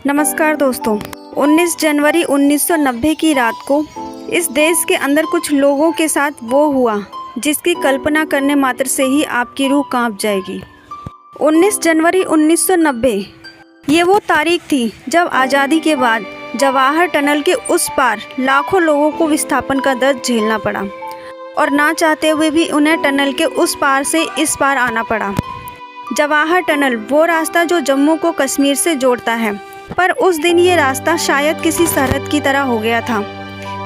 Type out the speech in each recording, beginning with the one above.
नमस्कार दोस्तों। 19 जनवरी 1990 की रात को इस देश के अंदर कुछ लोगों के साथ वो हुआ जिसकी कल्पना करने मात्र से ही आपकी रूह कांप जाएगी। 19 जनवरी 1990 ये वो तारीख थी जब आज़ादी के बाद जवाहर टनल के उस पार लाखों लोगों को विस्थापन का दर्द झेलना पड़ा और ना चाहते हुए भी उन्हें टनल के उस पार से इस पार आना पड़ा। जवाहर टनल वो रास्ता जो जम्मू को कश्मीर से जोड़ता है, पर उस दिन ये रास्ता शायद किसी सरहद की तरह हो गया था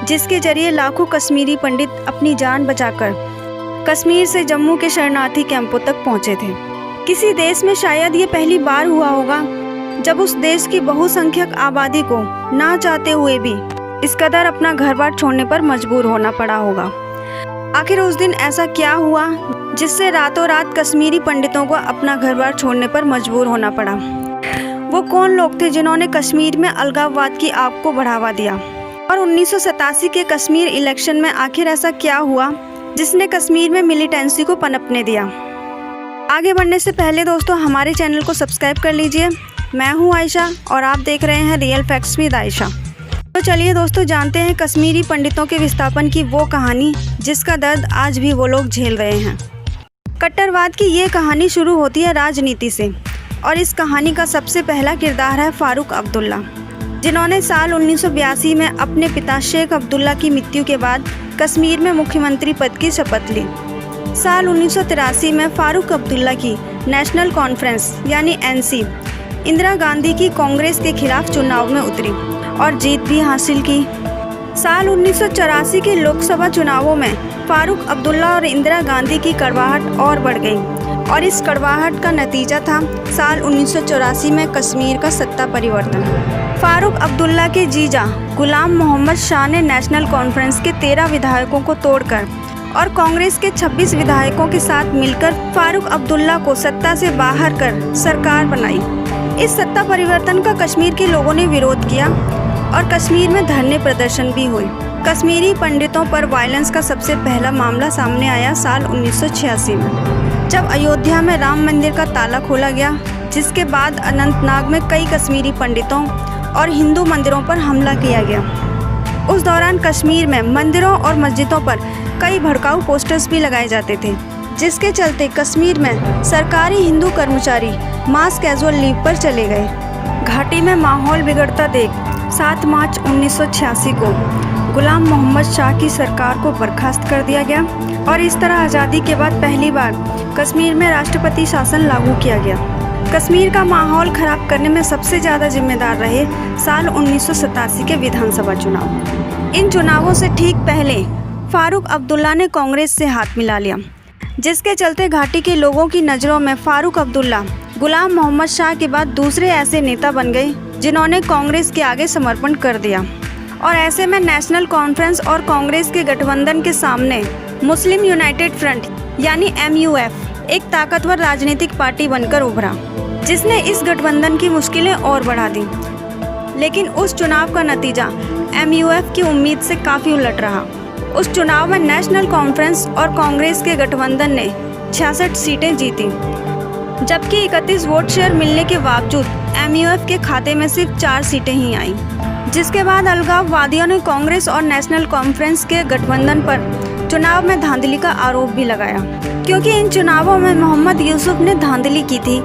जिसके जरिए लाखों कश्मीरी पंडित अपनी जान बचाकर कश्मीर से जम्मू के शरणार्थी कैंपों तक पहुंचे थे। किसी देश में शायद ये पहली बार हुआ होगा जब उस देश की बहुसंख्यक आबादी को ना चाहते हुए भी इस कदर अपना घर बार छोड़ने पर मजबूर होना पड़ा होगा। आखिर उस दिन ऐसा क्या हुआ जिससे रातों रात कश्मीरी पंडितों को अपना घर बार छोड़ने पर मजबूर होना पड़ा? वो कौन लोग थे जिन्होंने कश्मीर में अलगाववाद की आग को बढ़ावा दिया? और 1987 के कश्मीर इलेक्शन में आखिर ऐसा क्या हुआ जिसने कश्मीर में मिलिटेंसी को पनपने दिया? आगे बढ़ने से पहले दोस्तों हमारे चैनल को सब्सक्राइब कर लीजिए। मैं हूं आयशा और आप देख रहे हैं रियल फैक्ट्स विद आयशा। तो चलिए दोस्तों जानते हैं कश्मीरी पंडितों के विस्थापन की वो कहानी जिसका दर्द आज भी वो लोग झेल रहे हैं। कट्टरवाद की ये कहानी शुरू होती है राजनीति से और इस कहानी का सबसे पहला किरदार है फारूक अब्दुल्ला, जिन्होंने साल 1982 में अपने पिता शेख अब्दुल्ला की मृत्यु के बाद कश्मीर में मुख्यमंत्री पद की शपथ ली। साल 1983 में फारूक अब्दुल्ला की नेशनल कॉन्फ्रेंस यानी एनसी इंदिरा गांधी की कांग्रेस के खिलाफ चुनाव में उतरी और जीत भी हासिल की। साल 1984 के लोकसभा चुनावों में फारूक अब्दुल्ला और इंदिरा गांधी की कड़वाहट और बढ़ गई और इस कड़वाहट का नतीजा था साल 1984 में कश्मीर का सत्ता परिवर्तन। फारूक अब्दुल्ला के जीजा गुलाम मोहम्मद शाह ने नेशनल कॉन्फ्रेंस के 13 विधायकों को तोड़कर और कांग्रेस के 26 विधायकों के साथ मिलकर फारूक अब्दुल्ला को सत्ता से बाहर कर सरकार बनाई। इस सत्ता परिवर्तन का कश्मीर के लोगों ने विरोध किया और कश्मीर में धरने प्रदर्शन भी हुए। कश्मीरी पंडितों पर वायलेंस का सबसे पहला मामला सामने आया साल 1986 में, जब अयोध्या में राम मंदिर का ताला खोला गया, जिसके बाद अनंतनाग में कई कश्मीरी पंडितों और हिंदू मंदिरों पर हमला किया गया। उस दौरान कश्मीर में मंदिरों और मस्जिदों पर कई भड़काऊ पोस्टर्स भी लगाए जाते थे, जिसके चलते कश्मीर में सरकारी हिंदू कर्मचारी मास कैजुअल लीव पर चले गए। घाटी में माहौल बिगड़ता देख 7 मार्च 1986 को गुलाम मोहम्मद शाह की सरकार को बर्खास्त कर दिया गया और इस तरह आज़ादी के बाद पहली बार कश्मीर में राष्ट्रपति शासन लागू किया गया। कश्मीर का माहौल खराब करने में सबसे ज़्यादा जिम्मेदार रहे साल 1987 के विधानसभा चुनाव। इन चुनावों से ठीक पहले फारूक अब्दुल्ला ने कांग्रेस से हाथ मिला लिया, जिसके चलते घाटी के लोगों की नज़रों में फारूक अब्दुल्ला गुलाम मोहम्मद शाह के बाद दूसरे ऐसे नेता बन गए जिन्होंने कांग्रेस के आगे समर्पण कर दिया। और ऐसे में नेशनल कॉन्फ्रेंस और कांग्रेस के गठबंधन के सामने मुस्लिम यूनाइटेड फ्रंट यानी MUF एक ताकतवर राजनीतिक पार्टी बनकर उभरा, जिसने इस गठबंधन की मुश्किलें और बढ़ा दी। लेकिन उस चुनाव का नतीजा MUF की उम्मीद से काफ़ी उलट रहा। उस चुनाव में नेशनल कॉन्फ्रेंस और कांग्रेस के गठबंधन ने 66 सीटें जीती, जबकि 31 वोट शेयर मिलने के बावजूद MUF के खाते में सिर्फ 4 सीटें ही आईं। जिसके बाद अलगाववादियों ने कांग्रेस और नेशनल कॉन्फ्रेंस के गठबंधन पर चुनाव में धांधली का आरोप भी लगाया, क्योंकि इन चुनावों में मोहम्मद यूसुफ ने धांधली की थी,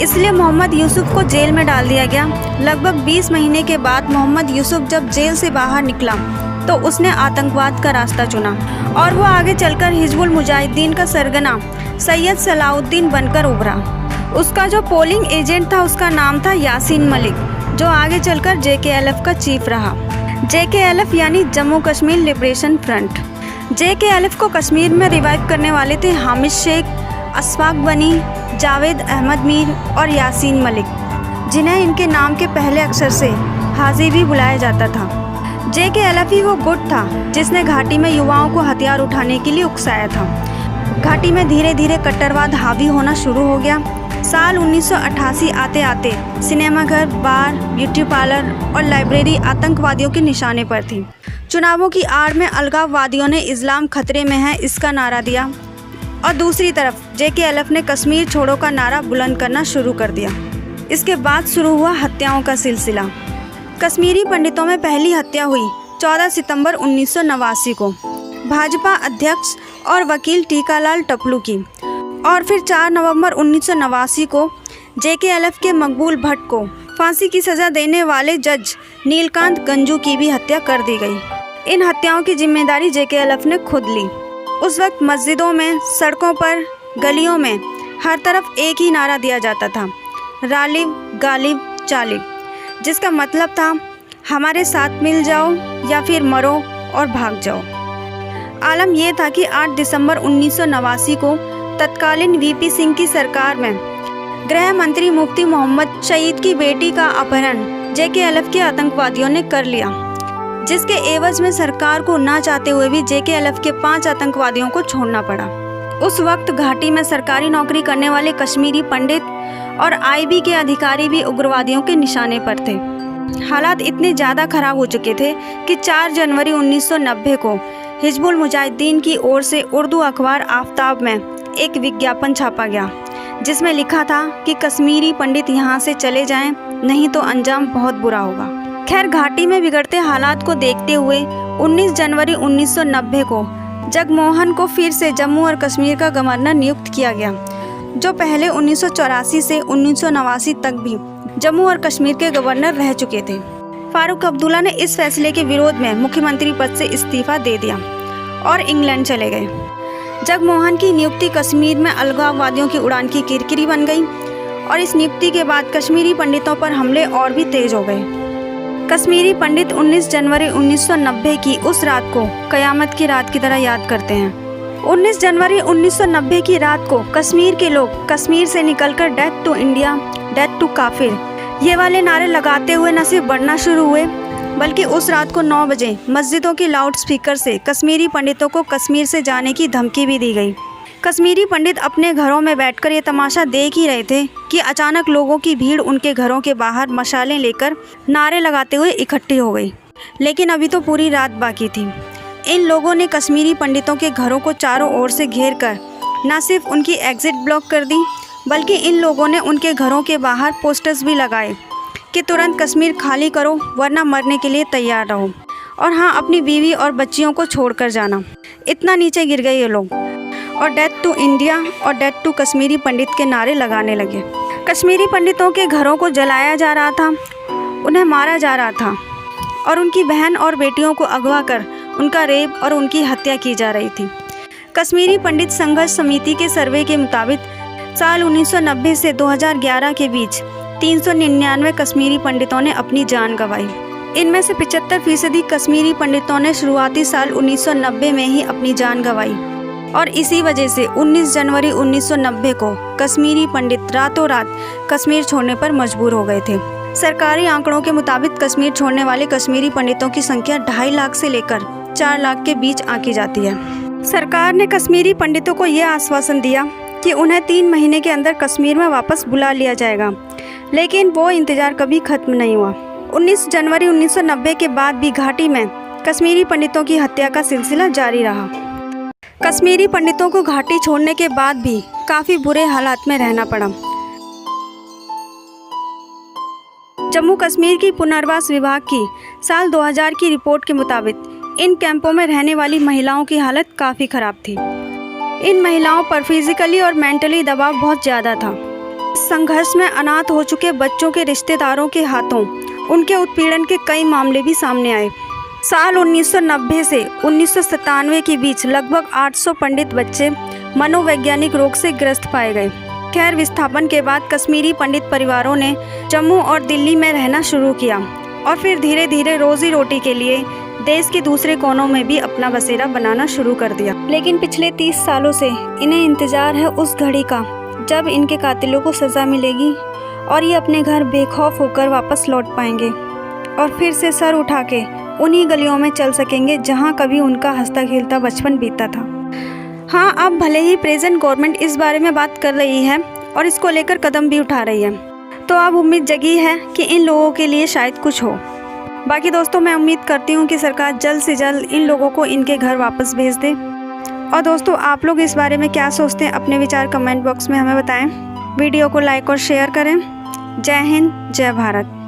इसलिए मोहम्मद यूसुफ को जेल में डाल दिया गया। लगभग 20 महीने के बाद मोहम्मद यूसुफ जब जेल से बाहर निकला तो उसने आतंकवाद का रास्ता चुना और वो आगे चलकर हिजबुल मुजाहिदीन का सरगना सैयद सलाउद्दीन बनकर उभरा। उसका जो पोलिंग एजेंट था उसका नाम था यासीन मलिक, जो आगे चलकर JKLF का चीफ रहा। JKLF यानी Jammu Kashmir liberation front. JKLF को कश्मीर में रिवाइव करने वाले थे हामिद शेख, अशफाक गनी, जावेद अहमद मीर और यासीन मलिक, जिन्हें इनके नाम के पहले अक्षर से हाजी भी बुलाया जाता था। JKLF ही वो गुट था जिसने घाटी में युवाओं को हथियार उठाने के लिए उकसाया था। घाटी में धीरे धीरे कट्टरवाद हावी होना शुरू हो गया। साल 1988 आते आते सिनेमाघर, बार, ब्यूटी पार्लर और लाइब्रेरी आतंकवादियों के निशाने पर थी। चुनावों की आड़ में अलगाववादियों ने इस्लाम खतरे में है इसका नारा दिया और दूसरी तरफ JKLF ने कश्मीर छोड़ो का नारा बुलंद करना शुरू कर दिया। इसके बाद शुरू हुआ हत्याओं का सिलसिला। कश्मीरी पंडितों में पहली हत्या हुई 14 सितंबर 1989 को भाजपा अध्यक्ष और वकील टीकालाल टपलू की, और फिर 4 नवंबर 1989 को JKLF के मकबूल भट्ट को फांसी की सज़ा देने वाले जज नीलकांत गंजू की भी हत्या कर दी गई। इन हत्याओं की जिम्मेदारी JKLF ने खुद ली। उस वक्त मस्जिदों में, सड़कों पर, गलियों में हर तरफ एक ही नारा दिया जाता था, रालिब गालिब चालिब, जिसका मतलब था हमारे साथ मिल जाओ या फिर मरो और भाग जाओ। आलम यह था कि 8 दिसंबर 1989 को तत्कालीन VP सिंह की सरकार में गृह मंत्री मुफ्ती मोहम्मद शहीद की बेटी का अपहरण JKLF के आतंकवादियों ने कर लिया, जिसके एवज में सरकार को ना चाहते हुए भी JKLF के 5 आतंकवादियों को छोड़ना पड़ा। उस वक्त घाटी में सरकारी नौकरी करने वाले कश्मीरी पंडित और IB के अधिकारी भी उग्रवादियों के निशाने पर थे। हालात इतने ज़्यादा खराब हो चुके थे कि 4 जनवरी 1990 को हिजबुल मुजाहिदीन की ओर से उर्दू अखबार आफ्ताब में एक विज्ञापन छापा गया, जिसमें लिखा था कि कश्मीरी पंडित यहाँ से चले जाएं, नहीं तो अंजाम बहुत बुरा होगा। खैर, घाटी में बिगड़ते हालात को देखते हुए 19 जनवरी 1990 को जगमोहन को फिर से जम्मू और कश्मीर का गवर्नर नियुक्त किया गया, जो पहले 1984 से 1989 तक भी जम्मू और कश्मीर के गवर्नर रह चुके थे। फारूक अब्दुल्ला ने इस फैसले के विरोध में मुख्यमंत्री पद से इस्तीफा दे दिया और इंग्लैंड चले गए। जगमोहन की नियुक्ति कश्मीर में अलगाववादियों की उड़ान की किरकिरी बन गई, और इस नियुक्ति के बाद कश्मीरी पंडितों पर हमले और भी तेज हो गए। कश्मीरी पंडित 19 जनवरी 1990 की उस रात को कयामत की रात की तरह याद करते हैं। 19 जनवरी 1990 की रात को कश्मीर के लोग कश्मीर से निकलकर death to India, death to काफिर ये वाले नारे लगाते हुए न सिर्फ बढ़ना शुरू हुए, बल्कि उस रात को 9 बजे मस्जिदों के लाउड स्पीकर से कश्मीरी पंडितों को कश्मीर से जाने की धमकी भी दी गई। कश्मीरी पंडित अपने घरों में बैठकर ये तमाशा देख ही रहे थे कि अचानक लोगों की भीड़ उनके घरों के बाहर मशालें लेकर नारे लगाते हुए इकट्ठी हो गई। लेकिन अभी तो पूरी रात बाकी थी। इन लोगों ने कश्मीरी पंडितों के घरों को चारों ओर से घेर कर न सिर्फ उनकी एग्जिट ब्लॉक कर दी, बल्कि इन लोगों ने उनके घरों के बाहर पोस्टर्स भी लगाए कि तुरंत कश्मीर खाली करो वरना मरने के लिए तैयार रहो, और हाँ, अपनी बीवी और बच्चियों को छोड़कर जाना। इतना नीचे गिर गए ये लोग और डेथ टू इंडिया और डेथ टू कश्मीरी पंडित के नारे लगाने लगे। कश्मीरी पंडितों के घरों को जलाया जा रहा था, उन्हें मारा जा रहा था, और उनकी बहन और बेटियों को अगवा कर उनका रेप और उनकी हत्या की जा रही थी। कश्मीरी पंडित संघर्ष समिति के सर्वे के मुताबिक साल 1990 से 2011 के बीच 399 कश्मीरी पंडितों ने अपनी जान गंवाई। इनमें से 75% कश्मीरी पंडितों ने शुरुआती साल 1990 में ही अपनी जान गंवाई, और इसी वजह से 19 जनवरी 1990 को कश्मीरी पंडित रातों रात कश्मीर छोड़ने पर मजबूर हो गए थे। सरकारी आंकड़ों के मुताबिक कश्मीर छोड़ने वाले कश्मीरी पंडितों की संख्या 2.5 लाख से लेकर 4 लाख के बीच आंकी जाती है। सरकार ने कश्मीरी पंडितों को यह आश्वासन दिया कि उन्हें 3 महीने के अंदर कश्मीर में वापस बुला लिया जाएगा, लेकिन वो इंतजार कभी खत्म नहीं हुआ। 19 जनवरी 1990 के बाद भी घाटी में कश्मीरी पंडितों की हत्या का सिलसिला जारी रहा। कश्मीरी पंडितों को घाटी छोड़ने के बाद भी काफ़ी बुरे हालात में रहना पड़ा। जम्मू कश्मीर की पुनर्वास विभाग की साल 2000 की रिपोर्ट के मुताबिक इन कैंपों में रहने वाली महिलाओं की हालत काफ़ी ख़राब थी। इन महिलाओं पर फिजिकली और मेंटली दबाव बहुत ज़्यादा था। संघर्ष में अनाथ हो चुके बच्चों के रिश्तेदारों के हाथों उनके उत्पीड़न के कई मामले भी सामने आए। साल 1990 से 1997 के बीच लगभग 800 पंडित बच्चे मनोवैज्ञानिक रोग से ग्रस्त पाए गए। खैर, विस्थापन के बाद कश्मीरी पंडित परिवारों ने जम्मू और दिल्ली में रहना शुरू किया, और फिर धीरे धीरे रोजी रोटी के लिए देश के दूसरे कोनों में भी अपना बसेरा बनाना शुरू कर दिया। लेकिन पिछले 30 सालों से इन्हें इंतजार है उस घड़ी का जब इनके कातिलों को सज़ा मिलेगी और ये अपने घर बेखौफ होकर वापस लौट पाएंगे, और फिर से सर उठा के उन्हीं गलियों में चल सकेंगे जहां कभी उनका हंसता खेलता बचपन बीता था। हाँ, अब भले ही प्रेजेंट गवर्नमेंट इस बारे में बात कर रही है और इसको लेकर कदम भी उठा रही है, तो अब उम्मीद जगी है कि इन लोगों के लिए शायद कुछ हो। बाकी दोस्तों, मैं उम्मीद करती हूँ कि सरकार जल्द से जल्द इन लोगों को इनके घर वापस भेज दे। और दोस्तों, आप लोग इस बारे में क्या सोचते हैं, अपने विचार कमेंट बॉक्स में हमें बताएं। वीडियो को लाइक और शेयर करें। जय हिंद, जय भारत।